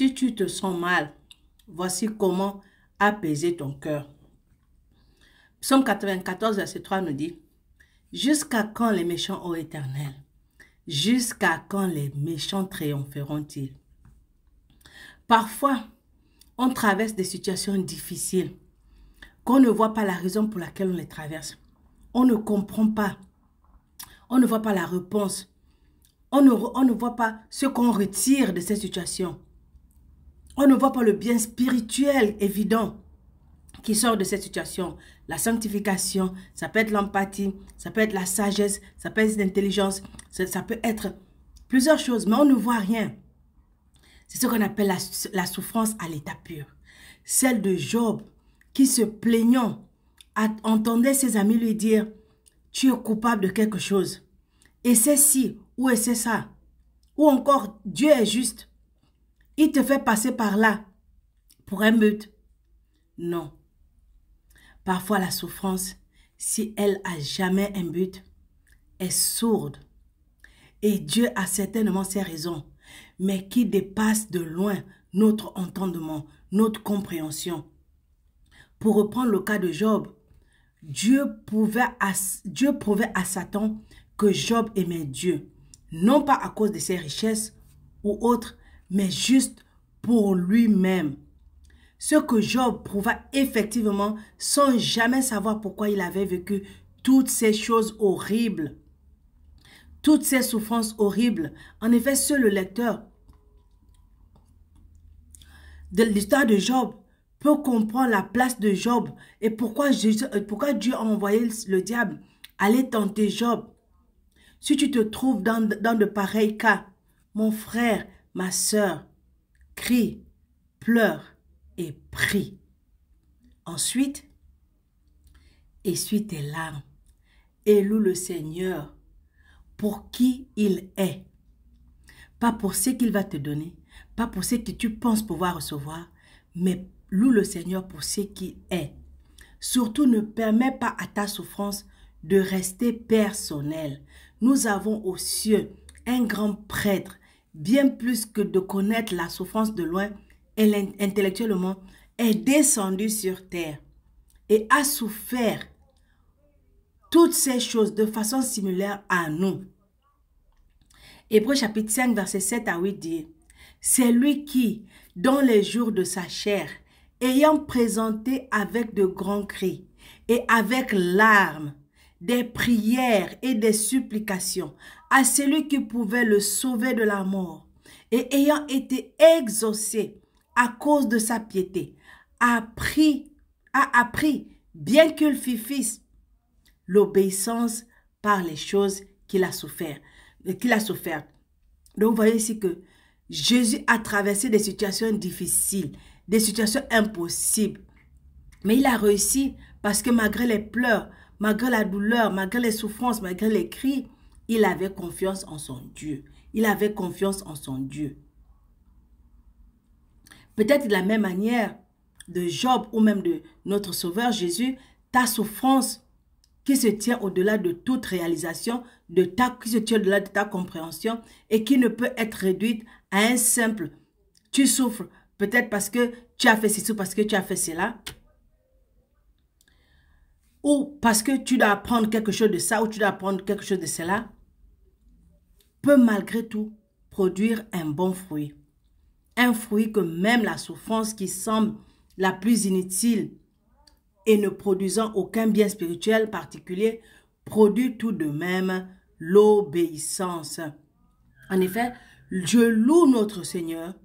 Si tu te sens mal, voici comment apaiser ton cœur. Psaume 94, verset 3 nous dit, « Jusqu'à quand les méchants, ô Éternel? Jusqu'à quand les méchants triompheront-ils? » Parfois, on traverse des situations difficiles qu'on ne voit pas la raison pour laquelle on les traverse. On ne comprend pas. On ne voit pas la réponse. On ne voit pas ce qu'on retire de ces situations. On ne voit pas le bien spirituel évident qui sort de cette situation. La sanctification, ça peut être l'empathie, ça peut être la sagesse, ça peut être l'intelligence, ça peut être plusieurs choses, mais on ne voit rien. C'est ce qu'on appelle la souffrance à l'état pur. Celle de Job qui, se plaignant, entendait ses amis lui dire « Tu es coupable de quelque chose. Et c'est ci ou et c'est ça. » Ou encore « Dieu est juste. Il te fait passer par là pour un but. » Non. Parfois la souffrance, si elle a jamais un but, est sourde. Et Dieu a certainement ses raisons, mais qui dépassent de loin notre entendement, notre compréhension. Pour reprendre le cas de Job, Dieu prouvait à Satan que Job aimait Dieu, non pas à cause de ses richesses ou autres, mais juste pour lui-même. Ce que Job prouva effectivement sans jamais savoir pourquoi il avait vécu toutes ces choses horribles, toutes ces souffrances horribles. En effet, seul le lecteur de l'histoire de Job peut comprendre la place de Job et pourquoi Dieu a envoyé le diable aller tenter Job. Si tu te trouves dans de pareils cas, mon frère, ma soeur, crie, pleure et prie. Ensuite, essuie tes larmes et loue le Seigneur pour qui il est. Pas pour ce qu'il va te donner, pas pour ce que tu penses pouvoir recevoir, mais loue le Seigneur pour ce qu'il est. Surtout, ne permets pas à ta souffrance de rester personnelle. Nous avons aux cieux un grand prêtre, bien plus que de connaître la souffrance de loin, et intellectuellement, est descendu sur terre et a souffert toutes ces choses de façon similaire à nous. Hébreux chapitre 5, verset 7 à 8 dit, « C'est lui qui, dans les jours de sa chair, ayant présenté avec de grands cris et avec larmes, des prières et des supplications à celui qui pouvait le sauver de la mort, et ayant été exaucé à cause de sa piété, a appris, bien qu'il fût fils, l'obéissance par les choses qu'il a souffert. Donc, vous voyez ici que Jésus a traversé des situations difficiles, des situations impossibles. Mais il a réussi parce que malgré les pleurs, malgré la douleur, malgré les souffrances, malgré les cris, il avait confiance en son Dieu. Il avait confiance en son Dieu. Peut-être de la même manière de Job ou même de notre Sauveur Jésus, ta souffrance qui se tient au-delà de toute réalisation, qui se tient au-delà de ta compréhension et qui ne peut être réduite à un simple « tu souffres peut-être parce que tu as fait ceci ou parce que tu as fait cela » ou parce que tu dois apprendre quelque chose de ça ou tu dois apprendre quelque chose de cela, peut malgré tout produire un bon fruit. Un fruit que même la souffrance qui semble la plus inutile et ne produisant aucun bien spirituel particulier, produit tout de même l'obéissance. En effet, je loue notre Seigneur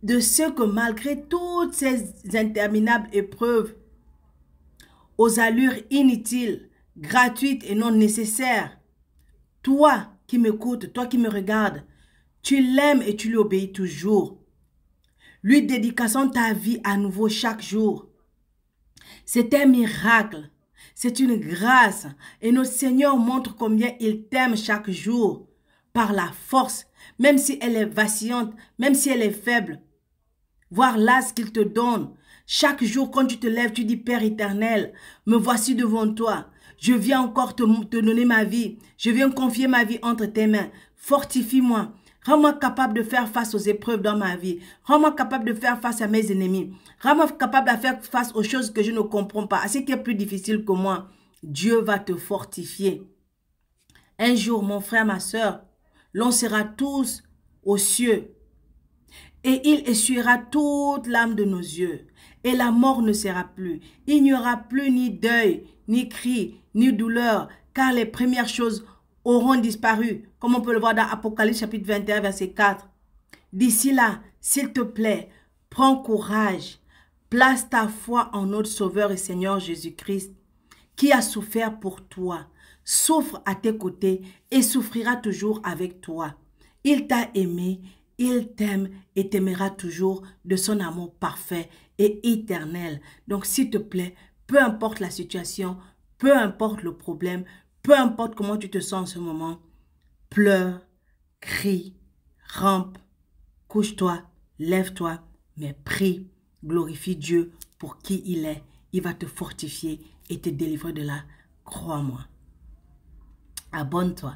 de ce que malgré toutes ces interminables épreuves, aux allures inutiles, gratuites et non nécessaires, toi qui m'écoutes, toi qui me regardes, tu l'aimes et tu lui obéis toujours, lui dédicassant ta vie à nouveau chaque jour. C'est un miracle, c'est une grâce et notre Seigneur montre combien il t'aime chaque jour par la force, même si elle est vacillante, même si elle est faible, voire l'âge qu'il te donne. Chaque jour quand tu te lèves, tu dis Père éternel, me voici devant toi, je viens encore te donner ma vie, je viens confier ma vie entre tes mains, fortifie-moi, Rends-moi capable de faire face aux épreuves dans ma vie. Rends-moi capable de faire face à mes ennemis. Rends-moi capable de faire face aux choses que je ne comprends pas, à ce qui est plus difficile que moi. Dieu va te fortifier. Un jour, mon frère, ma soeur, l'on sera tous aux cieux. Et il essuiera toute l'âme de nos yeux. Et la mort ne sera plus. Il n'y aura plus ni deuil, ni cri, ni douleur, car les premières choses auront disparu, comme on peut le voir dans Apocalypse chapitre 21, verset 4. D'ici là, s'il te plaît, prends courage. Place ta foi en notre Sauveur et Seigneur Jésus-Christ, qui a souffert pour toi, souffre à tes côtés et souffrira toujours avec toi. Il t'a aimé, il t'aime et t'aimera toujours de son amour parfait et éternel. Donc s'il te plaît, peu importe la situation, peu importe le problème, peu importe comment tu te sens en ce moment, pleure, crie, rampe, couche-toi, lève-toi, mais prie, glorifie Dieu pour qui il est. Il va te fortifier et te délivrer de là. Crois-moi. Abonne-toi.